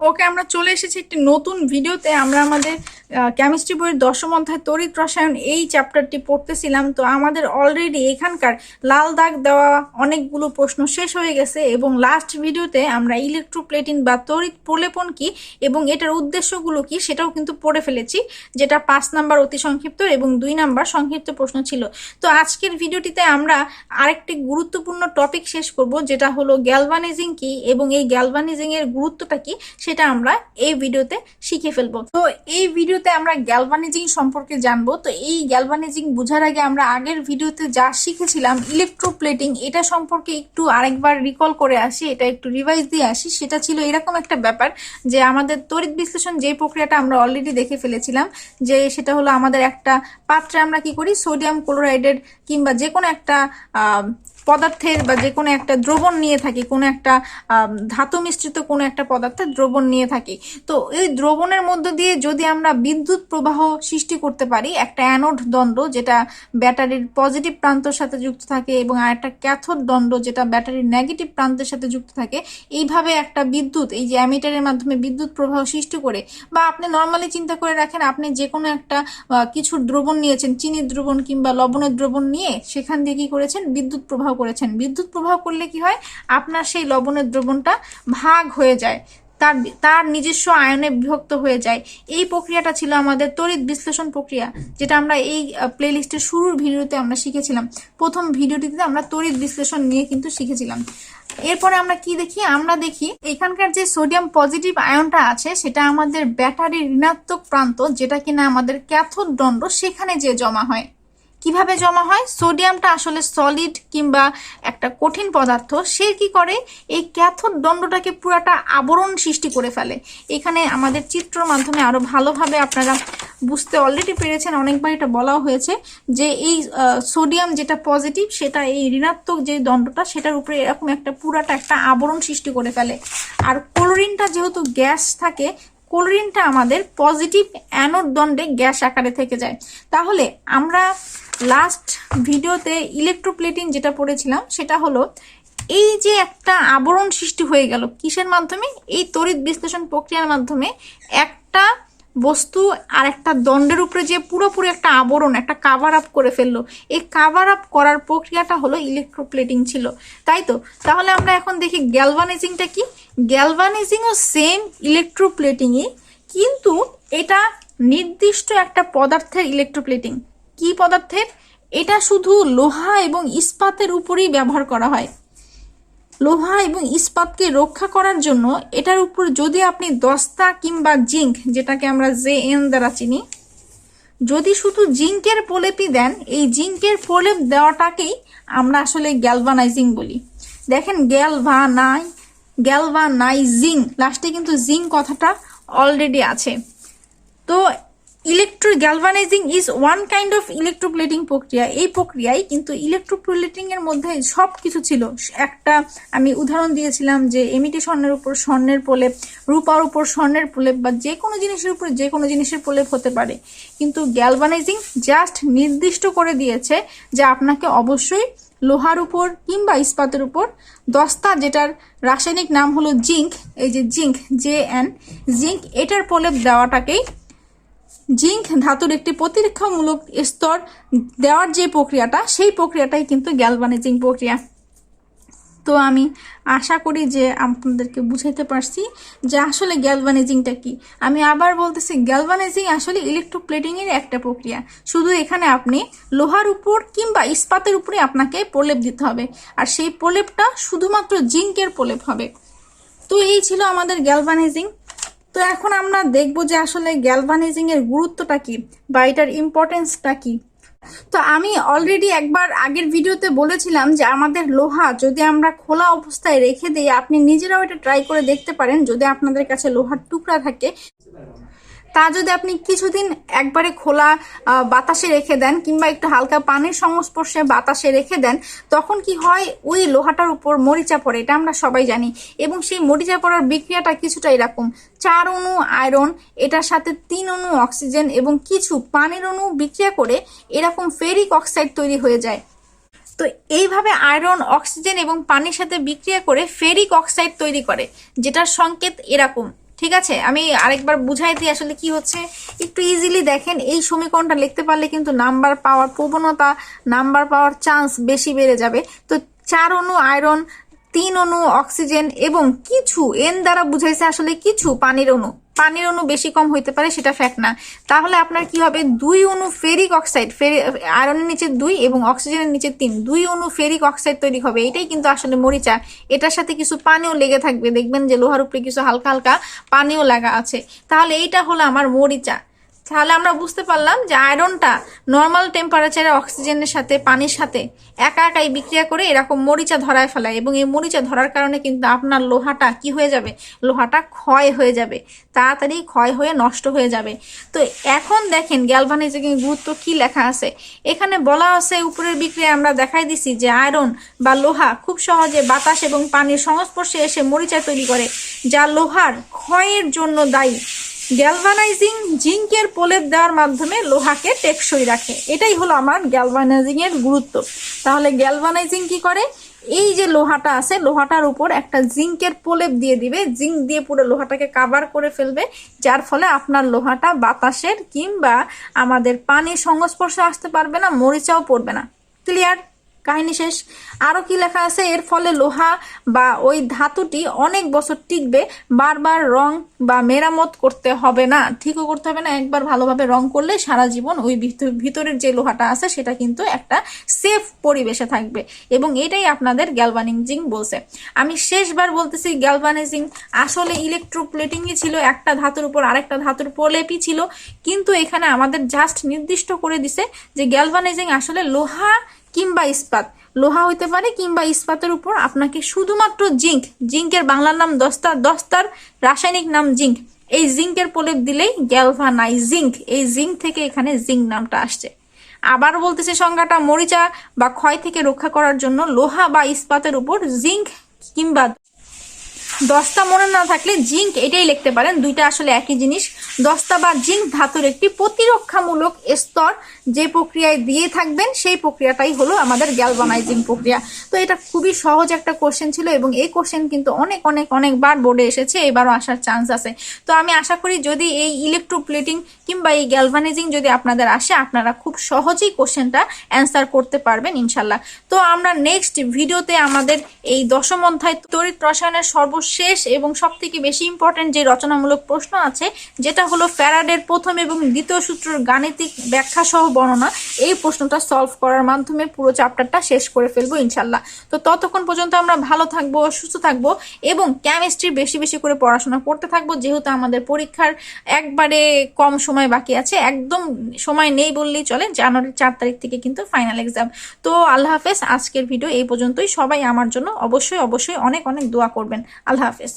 ওকে আমরা চলে এসেছি একটি নতুন ভিডিওতে। আমরা আমাদের কেমিস্ট্রি বইয়ের 10ম অধ্যায় তড়িৎ রসায়ন এই চ্যাপ্টারটি পড়তেছিলাম। তো আমাদের অলরেডি এখানকার লাল দাগ দেওয়া অনেকগুলো প্রশ্ন শেষ হয়ে গেছে এবং লাস্ট ভিডিওতে আমরা ইলেকট্রোপ্লেটিন বা তড়িৎ প্রলেপন কি এবং এটার উদ্দেশ্যগুলো কি সেটাও কিন্তু পড়ে ফেলেছি, যেটা 5 নাম্বার অতি সংক্ষিপ্ত এবং 2 নাম্বার সংক্ষিপ্ত প্রশ্ন ছিল। তো আজকের ভিডিওটিতে আমরা আরেকটি গুরুত্বপূর্ণ টপিক শেষ করব, যেটা হলো গ্যালভানাইজিং কি এবং এই গ্যালভানাইজিং এর গুরুত্বটা কি সেটা আমরা এই ভিডিওতে শিখে ফেলবো। তো এই ভিডিওতে আমরা গ্যালভানাইজিং সম্পর্কে জানবো। তো এই গ্যালভানাইজিং বোঝার আগে আমরা আগের ভিডিওতে যা শিখেছিলাম ইলেকট্রোপ্লেটিং, এটা সম্পর্কে একটু আরেকবার রিকল করে আসি, এটা একটু রিভাইজ দিয়ে আসি। সেটা ছিল এরকম একটা ব্যাপার যে আমাদের তড়িৎ বিশ্লেষণ যে প্রক্রিয়াটা আমরা অলরেডি দেখে ফেলেছিলাম, যে সেটা হলো আমাদের একটা পাত্রে আমরা কি করি, সোডিয়াম ক্লোরাইডের কিংবা যে কোনো একটা পদার্থের বা যে কোনো একটা দ্রবণ নিয়ে থাকি, কোনো একটা ধাতু মিশ্রিত কোনো একটা পদার্থের দ্রবণ নিয়ে থাকি। তো এই দ্রবণের মধ্য দিয়ে যদি আমরা বিদ্যুৎ প্রবাহ সৃষ্টি করতে পারি, একটা অ্যানোড দ্বন্দ্ব যেটা ব্যাটারির পজিটিভ প্রান্তের সাথে যুক্ত থাকে এবং আর একটা ক্যাথোড দ্বন্দ্ব যেটা ব্যাটারির নেগেটিভ প্রান্তের সাথে যুক্ত থাকে, এইভাবে একটা বিদ্যুৎ এই যে অ্যামিটারের মাধ্যমে বিদ্যুৎ প্রবাহ সৃষ্টি করে, বা আপনি নর্মালি চিন্তা করে রাখেন আপনি যে কোনো একটা কিছুর দ্রবণ নিয়েছেন, চিনির দ্রবণ কিংবা লবণের দ্রবণ নিয়ে সেখান দিয়ে কি করেছেন, বিদ্যুৎ প্রবাহ করেছেন। বিদ্যুৎ প্রবাহ করলে কি হয়, আপনার সেই লবণের দ্রবণটা ভাগ হয়ে যায়, তার নিজস্ব আয়নে বিভক্ত হয়ে যায়। এই প্রক্রিয়াটা ছিল আমাদের তড়িৎ বিশ্লেষণ প্রক্রিয়া, যেটা আমরা এই প্লেলিস্টের শুরুর ভিডিওতে আমরা শিখেছিলাম। প্রথম ভিডিওটিতে আমরা তড়িৎ বিশ্লেষণ নিয়ে কিন্তু শিখেছিলাম। এরপরে আমরা কি দেখি, আমরা দেখি এখানকার যে সোডিয়াম পজিটিভ আয়নটা আছে সেটা আমাদের ব্যাটারির ঋণাত্মক প্রান্ত, যেটা কিনা আমাদের ক্যাথোড দণ্ড, সেখানে যে জমা হয়। কিভাবে জমা হয়, সোডিয়ামটা আসলে সলিড কিংবা একটা কঠিন পদার্থ, সে কি করে এই ক্যাথোড দণ্ডটাকে পুরাটা আবরণ সৃষ্টি করে ফেলে। এখানে আমাদের চিত্রের মাধ্যমে আরো ভালোভাবে আপনারা বুঝতে অলরেডি পেরেছেন, অনেকবার এটা বলাও হয়েছে যে এই সোডিয়াম যেটা পজিটিভ সেটা এই ঋণাত্মক যে দণ্ডটা সেটার উপরে এরকম একটা পুরাটা একটা আবরণ সৃষ্টি করে ফেলে। আর ক্লোরিনটা যেহেতু গ্যাস থাকে, ক্লোরিনটা আমাদের পজিটিভ অ্যানোড দণ্ডে গ্যাস আকারে থেকে যায়। তাহলে আমরা লাস্ট ভিডিওতে ইলেকট্রোপ্লেটিন যেটা পড়েছিলাম সেটা হলো এই যে একটা আবরণ সৃষ্টি হয়ে গেল কিসের মাধ্যমে, এই তড়িৎ বিশ্লেষণ প্রক্রিয়ার মাধ্যমে। একটা বস্তু আর একটা দণ্ডের উপরে যে পুরোপুরি একটা আবরণ, একটা কাভার আপ করে ফেললো, এই কাভার আপ করার প্রক্রিয়াটা হলো ইলেকট্রোপ্লেটিং ছিল, তাই তো। তাহলে আমরা এখন দেখি গ্যালভানাইজিংটা কি। গ্যালভানাইজিংও সেম ইলেকট্রোপ্লেটিংই, কিন্তু এটা নির্দিষ্ট একটা পদার্থের ইলেকট্রোপ্লেটিং। কি পদার্থের? এটা শুধু লোহা এবং ইস্পাতের উপরেই ব্যবহার করা হয়। লোহা এবং ইস্পাতকে রক্ষা করার জন্য এটার উপর যদি আপনি দস্তা কিংবা জিঙ্ক, যেটাকে আমরা JN দ্বারা চিনি, যদি শুধু জিঙ্কের প্রলেপই দেন, এই জিঙ্কের প্রলেপ দেওয়াটাকেই আমরা আসলে গ্যালভানাইজিং বলি। দেখেন গ্যালভানাইজিং লাস্টে কিন্তু জিঙ্ক কথাটা অলরেডি আছে। তো galvanising is one kind of electroplating প্রক্রিয়া। এই প্রক্রিয়ায় কিন্তু ইলেকট্রোপ্লেটিং এর মধ্যে সব কিছু ছিল। একটা আমি উদাহরণ দিয়েছিলাম যে এমিটি স্বর্ণের উপর স্বর্ণের প্রলেপ, রূপার উপর স্বর্ণের প্রলেপ, বা যে কোনো জিনিসের উপর যে কোনো জিনিসের প্রলেপ হতে পারে। কিন্তু গ্যালভানাইজিং জাস্ট নির্দিষ্ট করে দিয়েছে যে আপনাকে অবশ্যই লোহার উপর কিংবা ইস্পাতের উপর দস্তা, যেটার রাসায়নিক নাম হলো জিঙ্ক, এই যে জিঙ্ক JN, জিঙ্ক, এটার প্রলেপ দেওয়াটাকেই, জিঙ্ক ধাতুর একটি প্রতিরক্ষামূলক স্তর দেওয়ার যে প্রক্রিয়াটা, সেই প্রক্রিয়াটাই কিন্তু গ্যালভানাইজিং প্রক্রিয়া। তো আমি আশা করি যে আপনাদেরকে বুঝাইতে পারছি যে আসলে গ্যালভানাইজিংটা কি। আমি আবার বলতেছি, গ্যালভানাইজিং আসলে ইলেকট্রোপ্লেটিং এর একটা প্রক্রিয়া, শুধু এখানে আপনি লোহার উপর কিংবা ইস্পাতের উপরে আপনাকে প্রলেপ দিতে হবে, আর সেই প্রলেপটা শুধুমাত্র জিঙ্কের প্রলেপ হবে। তো এই ছিল আমাদের গ্যালভানাইজিং। তো এখন আমরা দেখবো যে আসলে গ্যালভানাইজিং এর গুরুত্বটা কি বা এটার ইম্পর্টেন্সটা কি। তো আমি অলরেডি একবার আগের ভিডিওতে বলেছিলাম যে আমাদের লোহা যদি আমরা খোলা অবস্থায় রেখে দিই, আপনি নিজেরাও এটা ট্রাই করে দেখতে পারেন, যদি আপনাদের কাছে লোহার টুকরা থাকে, তা যদি আপনি কিছুদিন একবারে খোলা বাতাসে রেখে দেন কিংবা একটু হালকা পানির সংস্পর্শে বাতাসে রেখে দেন, তখন কি হয়, ওই লোহাটার উপর মরিচা পড়ে, এটা আমরা সবাই জানি। এবং সেই মরিচা পড়ার বিক্রিয়াটা কিছুটা এরকম, 4 অণু আয়রন, এটার সাথে 3 অণু অক্সিজেন এবং কিছু পানির অণু বিক্রিয়া করে এরকম ফেরিক অক্সাইড তৈরি হয়ে যায়। তো এইভাবে আয়রন, অক্সিজেন এবং পানির সাথে বিক্রিয়া করে ফেরিক অক্সাইড তৈরি করে, যেটার সংকেত এরকম ঠিক আছে, আমি আরেকবার বুঝাই দিই আসলে কি হচ্ছে। একটু ইজিলি দেখেন, এই সমীকরণটা লিখতে পারলে কিন্তু নাম্বার পাওয়ার প্রবণতা, নাম্বার পাওয়ার চান্স বেশি বেড়ে যাবে। তো 4 অণু আয়রন, 3 অণু অক্সিজেন এবং কিছু এন দ্বারা বুঝাইছে আসলে কিছু পানির অণু বেশি কম হইতে পারে, সেটা ফ্যাক্ট না। তাহলে আপনার কি হবে, 2 অণু ফেরিক অক্সাইড, আয়রনের নিচে 2 এবং অক্সিজেনের নিচে 3, 2 অণু ফেরিক অক্সাইড তৈরি হবে। এটাই কিন্তু আসলে মরিচা। এটার সাথে কিছু পানিও লেগে থাকবে, দেখবেন যে লোহার উপরে কিছু হালকা হালকা পানিও লাগা আছে। তাহলে এইটা হলো আমার মরিচা। তাহলে আমরা বুঝতে পারলাম যে আয়রনটা নর্মাল টেম্পারেচারে অক্সিজেনের সাথে পানির সাথে একা একাই বিক্রিয়া করে এরকম মরিচা ধরায় ফেলায়, এবং এই মরিচা ধরার কারণে কিন্তু আপনার লোহাটা কি হয়ে যাবে, লোহাটা ক্ষয় হয়ে যাবে, তাড়াতাড়ি ক্ষয় হয়ে নষ্ট হয়ে যাবে। তো এখন দেখেন গ্যালভানাইজিং এর গুরুত্ব কি লেখা আছে। এখানে বলা আছে উপরের বিক্রিয়া আমরা দেখাই দিছি যে আয়রন বা লোহা খুব সহজে বাতাস এবং পানির সংস্পর্শে এসে মরিচা তৈরি করে, যা লোহার ক্ষয়ের জন্য দায়ী। গ্যালভানাইজিং জিঙ্কের প্রলেপ দেওয়ার মাধ্যমে লোহাকে টেকসই রাখে। এটাই হলো আমার গ্যালভানাইজিং এর গুরুত্ব। তাহলে গ্যালভানাইজিং কি করে, এই যে লোহাটা আছে, লোহাটার উপর একটা জিঙ্কের প্রলেপ দিয়ে দিবে, জিঙ্ক দিয়ে পুরো লোহাটাকে কাভার করে ফেলবে, যার ফলে আপনার লোহাটা বাতাসের কিংবা আমাদের পানির সংস্পর্শে আসতে পারবে না, মরিচাও পড়বে না। ক্লিয়ার? কাহিনী শেষ। আরো কি লেখা আছে, এর ফলে লোহা বা ওই ধাতুটি অনেক বছর টিকবে, বারবার রং বা মেরামত করতে হবে না, ঠিকও করতে হবে না, একবার ভালোভাবে রং করলে সারা জীবন ওই ভিতরের যে লোহাটা আছে সেটা কিন্তু একটা সেফ পরিবেশে থাকবে। এবং এটাই আপনাদের গ্যালভানাইজিং বলছে। আমি শেষবার বলতেছি, গ্যালভানাইজিং আসলে ইলেকট্রোপ্লেটিংই ছিল, একটা ধাতুর উপর আরেকটা ধাতুর প্রলেপই ছিল, কিন্তু এখানে আমাদের জাস্ট নির্দিষ্ট করে দিছে যে গ্যালভানাইজিং আসলে লোহা কিংবা ইস্পাত, লোহা হইতে পারে কিংবা ইস্পাতের উপর আপনাকে শুধুমাত্র জিঙ্কের বাংলার নাম দস্তার রাসায়নিক নাম জিঙ্ক, এই জিঙ্কের প্রলেপ দিলেই গ্যালভানাইজিং, এই জিঙ্ক থেকে এখানে জিঙ্ক নামটা আসছে। আবার বলতেছে সংজ্ঞাটা, মরিচা বা ক্ষয় থেকে রক্ষা করার জন্য লোহা বা ইস্পাতের উপর জিঙ্ক কিংবা দস্তা মনে না থাকলে জিঙ্ক এটাই লিখতে পারেন, দুইটা আসলে একই জিনিস। দস্তা বা জিঙ্ক ধাতুর একটি প্রতিরক্ষামূলক স্তর, যে প্রক্রিয়ায় দিয়ে থাকবেন সেই প্রক্রিয়াটাই হলো আমাদের গ্যালভানাইজিং প্রক্রিয়া। তো এটা খুবই সহজ একটা কোশ্চেন ছিল, এবং এই কোশ্চেন কিন্তু অনেকবার বোর্ডে এসেছে, এবারও আসার চান্স আছে। তো আমি আশা করি যদি এই ইলেকট্রোপ্লেটিং কিংবা এই গ্যালভানাইজিং যদি আপনাদের আসে, আপনারা খুব সহজেই কোশ্চেনটা অ্যান্সার করতে পারবেন ইনশাল্লাহ। তো আমরা নেক্সট ভিডিওতে আমাদের এই দশম অধ্যায় তড়িৎ রসায়নের সর্বশেষ এবং সবথেকে বেশি ইম্পর্টেন্ট যে রচনামূলক প্রশ্ন আছে, যেটা হলো ফ্যারাডের প্রথম এবং দ্বিতীয় সূত্রের গাণিতিক ব্যাখ্যা সহ বর্ণনা, এই প্রশ্নটা সলভ করার মাধ্যমে পুরো চ্যাপ্টারটা শেষ করে ফেলবো ইনশাল্লাহ। তো ততক্ষণ পর্যন্ত আমরা ভালো থাকবো, সুস্থ থাকবো এবং কেমিস্ট্রি বেশি বেশি করে পড়াশোনা করতে থাকবো, যেহেতু আমাদের পরীক্ষার একবারে কম সময় বাকি আছে, একদম সময় নেই বললেই চলে। জানুয়ারির 4 তারিখ থেকে কিন্তু ফাইনাল এক্সাম। তো আল্লাহ হাফেজ, আজকের ভিডিও এই পর্যন্তই। সবাই আমার জন্য অবশ্যই অনেক দোয়া করবেন। আল্লাহ হাফেজ।